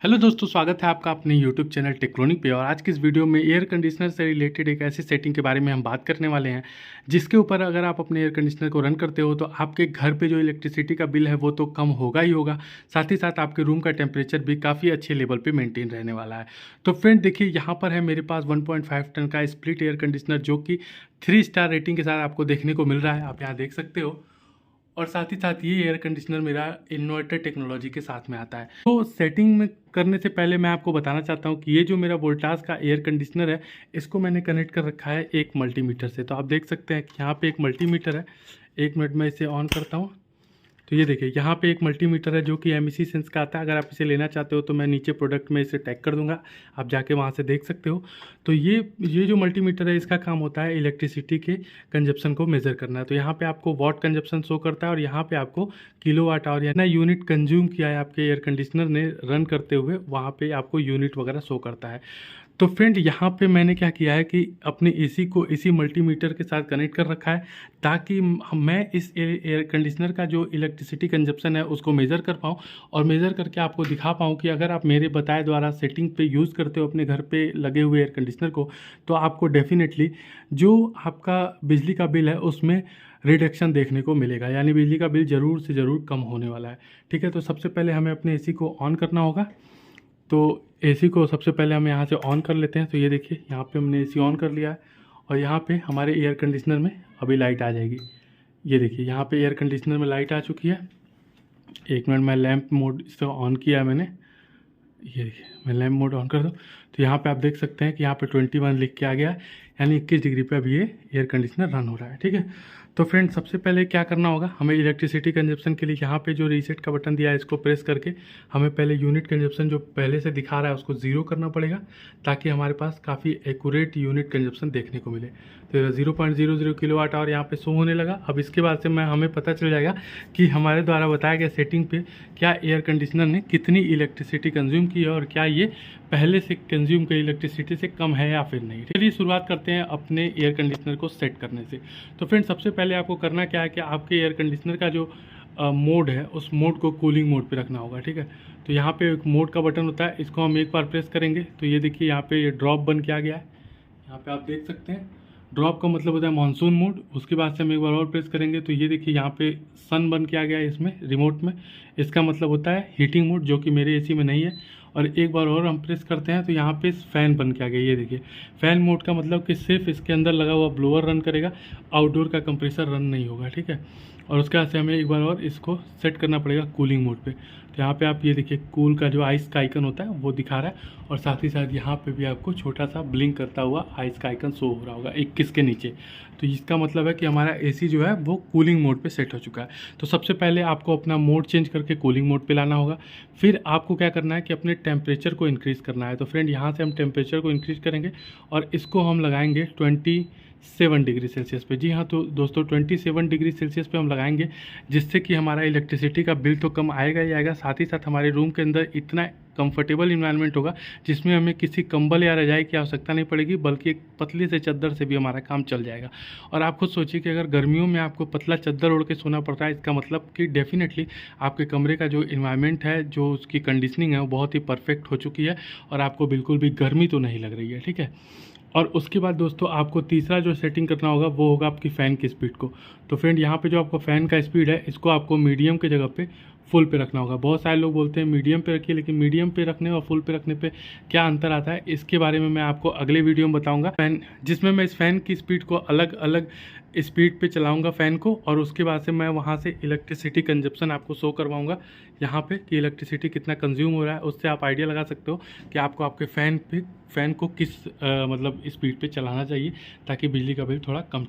Hello दोस्तों, स्वागत है आपका अपने यूट्यूब चैनल टेक्ट्रॉनिक पे। और आज की इस वीडियो में एयर कंडीशनर से रिलेटेड एक ऐसी सेटिंग के बारे में हम बात करने वाले हैं जिसके ऊपर अगर आप अपने एयर कंडीशनर को रन करते हो तो आपके घर पे जो इलेक्ट्रिसिटी का बिल है वो तो कम होगा ही होगा, साथ ही साथ आपके रूम का टेम्परेचर भी काफ़ी अच्छे लेवल पे मेंटेन रहने वाला है। तो फ्रेंड देखिए, यहाँ पर है मेरे पास 1.5 टन का स्प्लिट एयर कंडीशनर जो कि 3 स्टार रेटिंग के साथ आपको देखने को मिल रहा है, आप यहाँ देख सकते हो। और साथ ही साथ ये एयर कंडीशनर मेरा इन्वर्टर टेक्नोलॉजी के साथ में आता है। तो सेटिंग में करने से पहले मैं आपको बताना चाहता हूँ कि ये जो मेरा वोल्टास का एयर कंडीशनर है इसको मैंने कनेक्ट कर रखा है एक मल्टीमीटर से। तो आप देख सकते हैं कि यहाँ पे एक मल्टीमीटर है। 1 मिनट में इसे ऑन करता हूँ तो ये देखिए यहाँ पे एक मल्टीमीटर है जो कि MEC सेंस का आता है। अगर आप इसे लेना चाहते हो तो मैं नीचे प्रोडक्ट में इसे टैग कर दूंगा, आप जाके वहाँ से देख सकते हो। तो ये जो मल्टीमीटर है इसका काम होता है इलेक्ट्रिसिटी के कंजप्शन को मेज़र करना है। तो यहाँ पे आपको वॉट कंजप्शन शो करता है और यहाँ पे आपको किलोवाट आवर या यूनिट कंज्यूम किया है आपके एयर कंडीशनर ने रन करते हुए, वहाँ पर आपको यूनिट वगैरह शो करता है। तो फ्रेंड यहाँ पे मैंने क्या किया है कि अपने AC को इसी मल्टीमीटर के साथ कनेक्ट कर रखा है ताकि मैं इस एयर कंडीशनर का जो इलेक्ट्रिसिटी कंजप्शन है उसको मेज़र कर पाऊँ और मेज़र करके आपको दिखा पाऊँ कि अगर आप मेरे बताए द्वारा सेटिंग पे यूज़ करते हो अपने घर पे लगे हुए एयर कंडीशनर को तो आपको डेफिनेटली जो आपका बिजली का बिल है उसमें रिडक्शन देखने को मिलेगा, यानी बिजली का बिल ज़रूर से ज़रूर कम होने वाला है। ठीक है, तो सबसे पहले हमें अपने AC को ऑन करना होगा। तो AC को सबसे पहले हम यहाँ से ऑन कर लेते हैं। तो ये देखिए यहाँ पे हमने AC ऑन कर लिया है और यहाँ पे हमारे एयर कंडीशनर में अभी लाइट आ जाएगी। ये देखिए यहाँ पे एयर कंडीशनर में लाइट आ चुकी है। 1 मिनट में लैंप मोड इसको ऑन किया है मैंने। ये देखिए मैं लैंप मोड ऑन कर दूँ तो यहाँ पे आप देख सकते हैं कि यहाँ पे 21 लिख के आ गया है, यानी 21 डिग्री पे अभी ये एयर कंडीशनर रन हो रहा है। ठीक है, तो फ्रेंड सबसे पहले क्या करना होगा, हमें इलेक्ट्रिसिटी कंजप्शन के लिए यहाँ पे जो रीसेट का बटन दिया है इसको प्रेस करके हमें पहले यूनिट कंजप्शन जो पहले से दिखा रहा है उसको 0 करना पड़ेगा ताकि हमारे पास काफ़ी एक्यूरेट यूनिट कंजप्शन देखने को मिले। तो 0.00 किलोवाट आवर यहाँ पे शो होने लगा। अब इसके बाद से हमें पता चल जाएगा कि हमारे द्वारा बताया गया सेटिंग पे क्या एयर कंडीशनर ने कितनी इलेक्ट्रिसिटी कंज्यूम की है और क्या ये पहले से कंज्यूम की इलेक्ट्रिसिटी से कम है या फिर नहीं। चलिए शुरुआत करते हैं अपने एयर कंडीशनर को सेट करने से। तो फ्रेंड सबसे पहले आपको करना क्या है कि आपके एयर कंडीशनर का जो मोड है उस मोड को कूलिंग मोड पे रखना होगा। ठीक है, तो यहाँ पे एक मोड का बटन होता है, इसको हम एक बार प्रेस करेंगे तो ये देखिए यहाँ पे ये ड्रॉप बन के आ गया है। यहाँ पे आप देख सकते हैं ड्रॉप का मतलब होता है मानसून मोड। उसके बाद से हम एक बार और प्रेस करेंगे तो ये देखिए यहाँ पे सन बन के आ गया है इसमें रिमोट में, इसका मतलब होता है हीटिंग मोड जो कि मेरे AC में नहीं है। और एक बार और हम प्रेस करते हैं तो यहाँ पे फ़ैन बन के आ गया। ये देखिए फ़ैन मोड का मतलब कि सिर्फ इसके अंदर लगा हुआ ब्लोअर रन करेगा, आउटडोर का कंप्रेसर रन नहीं होगा। ठीक है, और उसके बाद से हमें एक बार और इसको सेट करना पड़ेगा कूलिंग मोड पे। तो यहाँ पे आप ये देखिए कूल का जो आइस का आइकन होता है वो दिखा रहा है और साथ ही साथ यहाँ पे भी आपको छोटा सा ब्लिंक करता हुआ आइस का आइकन शो हो रहा होगा 21 के नीचे। तो इसका मतलब है कि हमारा AC जो है वो कूलिंग मोड पे सेट हो चुका है। तो सबसे पहले आपको अपना मोड चेंज करके कूलिंग मोड पे लाना होगा। फिर आपको क्या करना है कि अपने टेम्परेचर को इंक्रीज़ करना है। तो फ्रेंड यहाँ से हम टेम्परेचर को इंक्रीज़ करेंगे और इसको हम लगाएंगे 27 डिग्री सेल्सियस पे। जी हाँ, तो दोस्तों 27 डिग्री सेल्सियस पे हम लगाएंगे जिससे कि हमारा इलेक्ट्रिसिटी का बिल तो कम आएगा ही आएगा, साथ ही साथ हमारे रूम के अंदर इतना कंफर्टेबल इन्वायरमेंट होगा जिसमें हमें किसी कंबल या रजाई की आवश्यकता नहीं पड़ेगी, बल्कि एक पतली से चद्दर से भी हमारा काम चल जाएगा। और आप खुद सोचिए कि अगर गर्मियों में आपको पतला चद्दर ओढ़ के सोना पड़ता है, इसका मतलब कि डेफिनेटली आपके कमरे का जो इन्वायरमेंट है, जो उसकी कंडीशनिंग है वो बहुत ही परफेक्ट हो चुकी है और आपको बिल्कुल भी गर्मी तो नहीं लग रही है। ठीक है, और उसके बाद दोस्तों आपको तीसरा जो सेटिंग करना होगा वो होगा आपकी फ़ैन की स्पीड को। तो फ्रेंड यहाँ पे जो आपका फ़ैन का स्पीड है इसको आपको मीडियम के जगह पे फुल पे रखना होगा। बहुत सारे लोग बोलते हैं मीडियम पे रखिए, लेकिन मीडियम पे रखने और फुल पे रखने पे क्या अंतर आता है इसके बारे में मैं आपको अगले वीडियो में बताऊंगा, फ़ैन जिसमें मैं इस फ़ैन की स्पीड को अलग अलग स्पीड पे चलाऊंगा फ़ैन को, और उसके बाद से मैं वहाँ से इलेक्ट्रिसिटी कंजप्शन आपको शो करवाऊंगा यहाँ पे कि इलेक्ट्रिसिटी कितना कंज्यूम हो रहा है। उससे आप आइडिया लगा सकते हो कि आपको आपके फ़ैन को किस मतलब स्पीड पे चलाना चाहिए ताकि बिजली का बिल थोड़ा कम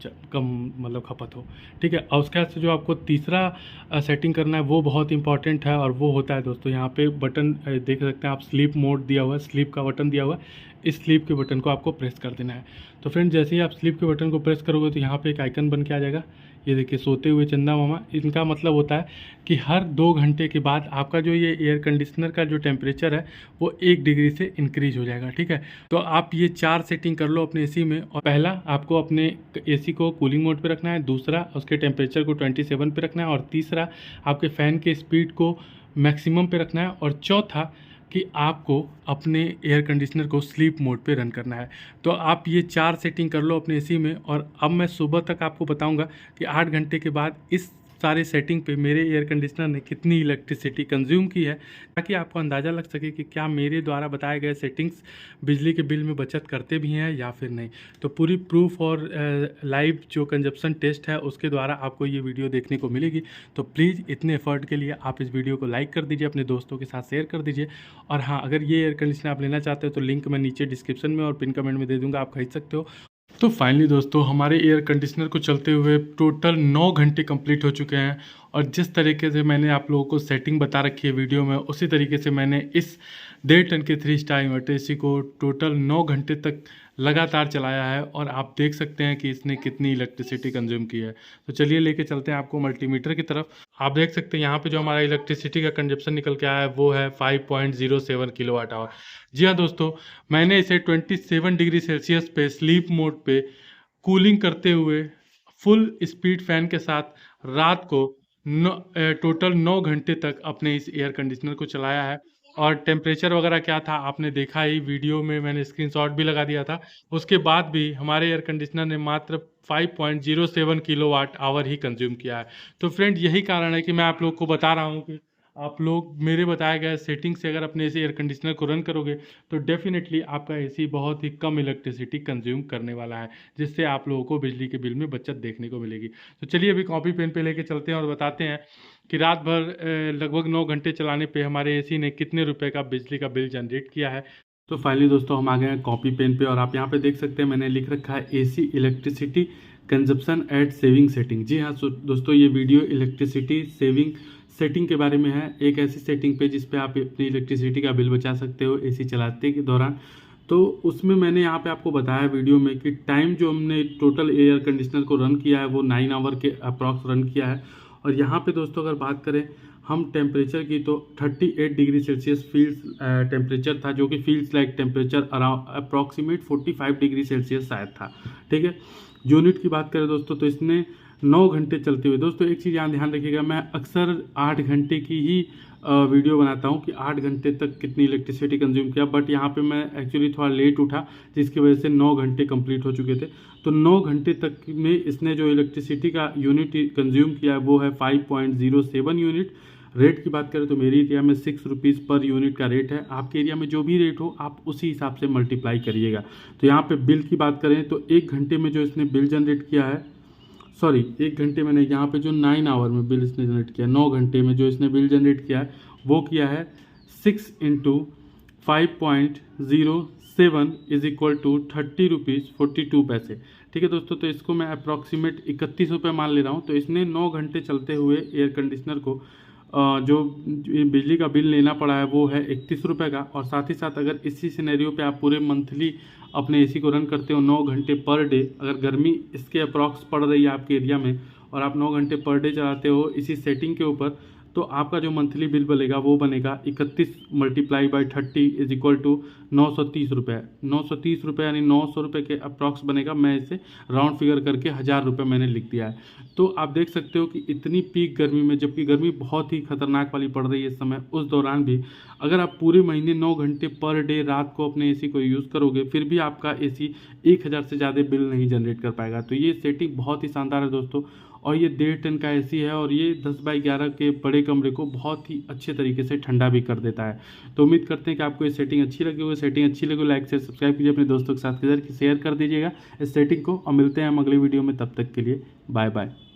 मतलब खपत हो। ठीक है, और उसके बाद से जो आपको तीसरा सेटिंग करना है वो बहुत इंपॉर्टेंट है और वो होता है दोस्तों यहाँ पे बटन देख सकते हैं आप, स्लीप मोड दिया हुआ है, स्लीप का बटन दिया हुआ है। इस स्लीप के बटन को आपको प्रेस कर देना है। तो फ्रेंड जैसे ही आप स्लीप के बटन को प्रेस करोगे तो यहाँ पे एक आइकन बन के आ जाएगा। ये देखिए सोते हुए चंदा मामा, इनका मतलब होता है कि हर 2 घंटे के बाद आपका जो ये एयर कंडीशनर का जो टेम्परेचर है वो 1 डिग्री से इंक्रीज हो जाएगा। ठीक है, तो आप ये 4 सेटिंग कर लो अपने AC में। और पहला आपको अपने AC को कूलिंग मोड पे रखना है, दूसरा उसके टेम्परेचर को 27 पे रखना है, और तीसरा आपके फ़ैन के स्पीड को मैक्सिमम पे रखना है, और चौथा कि आपको अपने एयर कंडीशनर को स्लीप मोड पे रन करना है। तो आप ये 4 सेटिंग कर लो अपने एसी में, और अब मैं सुबह तक आपको बताऊंगा कि 8 घंटे के बाद इस सारे सेटिंग पे मेरे एयर कंडीशनर ने कितनी इलेक्ट्रिसिटी कंज्यूम की है, ताकि आपको अंदाज़ा लग सके कि क्या मेरे द्वारा बताए गए सेटिंग्स बिजली के बिल में बचत करते भी हैं या फिर नहीं। तो पूरी प्रूफ और लाइव जो कंजप्शन टेस्ट है उसके द्वारा आपको ये वीडियो देखने को मिलेगी। तो प्लीज़ इतने एफर्ट के लिए आप इस वीडियो को लाइक कर दीजिए, अपने दोस्तों के साथ शेयर कर दीजिए। और हाँ, अगर ये एयर कंडीशनर आप लेना चाहते हो तो लिंक मैं नीचे डिस्क्रिप्शन में और पिन कमेंट में दे दूँगा, आप खरीद सकते हो। तो फाइनली दोस्तों, हमारे एयर कंडीशनर को चलते हुए टोटल 9 घंटे कंप्लीट हो चुके हैं, और जिस तरीके से मैंने आप लोगों को सेटिंग बता रखी है वीडियो में, उसी तरीके से मैंने इस 1.5 टन के 3 स्टार इन्वर्टर एसी को टोटल 9 घंटे तक लगातार चलाया है, और आप देख सकते हैं कि इसने कितनी इलेक्ट्रिसिटी कंज्यूम की है। तो चलिए लेके चलते हैं आपको मल्टीमीटर की तरफ। आप देख सकते हैं यहाँ पे जो हमारा इलेक्ट्रिसिटी का कंजप्शन निकल के आया है वो है 5.07 किलोवाट आवर। जी हाँ दोस्तों, मैंने इसे 27 डिग्री सेल्सियस पे स्लीप मोड पे कूलिंग करते हुए फुल स्पीड फैन के साथ रात को टोटल 9 घंटे तक अपने इस एयर कंडीशनर को चलाया है। और टेम्परेचर वगैरह क्या था आपने देखा ही, वीडियो में मैंने स्क्रीनशॉट भी लगा दिया था। उसके बाद भी हमारे एयर कंडीशनर ने मात्र 5.07 किलोवाट आवर ही कंज्यूम किया है। तो फ्रेंड, यही कारण है कि मैं आप लोग को बता रहा हूँ कि आप लोग मेरे बताए गए सेटिंग से अगर अपने एसी एयर कंडीशनर को रन करोगे तो डेफिनेटली आपका एसी बहुत ही कम इलेक्ट्रिसिटी कंज्यूम करने वाला है, जिससे आप लोगों को बिजली के बिल में बचत देखने को मिलेगी। तो चलिए अभी कॉपी पेन पे लेके चलते हैं और बताते हैं कि रात भर लगभग 9 घंटे चलाने पे हमारे एसी ने कितने रुपए का बिजली का बिल जनरेट किया है। तो फाइनली दोस्तों, हम आ गए हैं कॉपी पेन पे, और आप यहाँ पे देख सकते हैं मैंने लिख रखा है AC electricity consumption at saving setting. जी हाँ दोस्तों, ये वीडियो इलेक्ट्रिसिटी सेविंग सेटिंग के बारे में है, एक ऐसी सेटिंग पे जिस पे आप अपनी इलेक्ट्रिसिटी का बिल बचा सकते हो एसी चलाते के दौरान। तो उसमें मैंने यहाँ पे आपको बताया वीडियो में कि टाइम जो हमने टोटल एयर कंडीशनर को रन किया है वो 9 आवर के अप्रॉक्स रन किया है। और यहाँ पे दोस्तों अगर बात करें हम टेम्परेचर की, तो 38 डिग्री सेल्सियस फील्ड्स टेम्परेचर था, जो कि fields like temperature around approximate 45 degree Celsius शायद था। ठीक है, यूनिट की बात करें दोस्तों तो इसने 9 घंटे चलते हुए, दोस्तों एक चीज़ यहाँ ध्यान रखिएगा, मैं अक्सर 8 घंटे की ही वीडियो बनाता हूँ कि 8 घंटे तक कितनी इलेक्ट्रिसिटी कंज्यूम किया, बट यहाँ पे मैं एक्चुअली थोड़ा लेट उठा जिसकी वजह से 9 घंटे कंप्लीट हो चुके थे। तो 9 घंटे तक में इसने जो इलेक्ट्रिसिटी का यूनिट कंज्यूम किया है वो है 5.07 यूनिट। रेट की बात करें तो मेरी एरिया में 6 रुपीज़ पर यूनिट का रेट है। आपके एरिया में जो भी रेट हो आप उसी हिसाब से मल्टीप्लाई करिएगा। तो यहाँ पे बिल की बात करें तो 1 घंटे में जो इसने बिल जनरेट किया है, सॉरी 1 घंटे में नहीं, यहाँ पे जो 9 आवर में बिल इसने जनरेट किया, 9 घंटे में जो इसने बिल जनरेट किया है वो किया है 6 into 5.07 is equal to 30 rupees 42 पैसे। ठीक है दोस्तों, तो इसको मैं अप्रॉक्सीमेट 31 रुपये मान ले रहा हूँ। तो इसने 9 घंटे चलते हुए एयर कंडीशनर को जो बिजली का बिल लेना पड़ा है वो है 31 रुपये का। और साथ ही साथ अगर इसी सिनेरियो पे आप पूरे मंथली अपने एसी को रन करते हो 9 घंटे पर डे, अगर गर्मी इसके अप्रॉक्स पड़ रही है आपके एरिया में और आप 9 घंटे पर डे चलाते हो इसी सेटिंग के ऊपर, तो आपका जो मंथली बिल बनेगा वो बनेगा 31 multiply by 30 is equal to 930 रुपये। 930 रुपये यानी 900 रुपये के अप्रॉक्स बनेगा। मैं इसे राउंड फिगर करके 1000 रुपये मैंने लिख दिया है। तो आप देख सकते हो कि इतनी पीक गर्मी में, जबकि गर्मी बहुत ही खतरनाक वाली पड़ रही है इस समय, उस दौरान भी अगर आप पूरे महीने 9 घंटे पर डे रात को अपने एसी को यूज़ करोगे फिर भी आपका एसी 1000 से ज़्यादा बिल नहीं जनरेट कर पाएगा। तो ये सेटिंग बहुत ही शानदार है दोस्तों। और ये 1.5 टन का एसी है और ये 10 बाई 11 के बड़े कमरे को बहुत ही अच्छे तरीके से ठंडा भी कर देता है। तो उम्मीद करते हैं कि आपको ये सेटिंग अच्छी लगी होगी। सेटिंग अच्छी लगी लाइक शेयर सब्सक्राइब कीजिए, अपने दोस्तों के साथ शेयर कर दीजिएगा इस सेटिंग को, और मिलते हैं हम अगले वीडियो में। तब तक के लिए बाय बाय।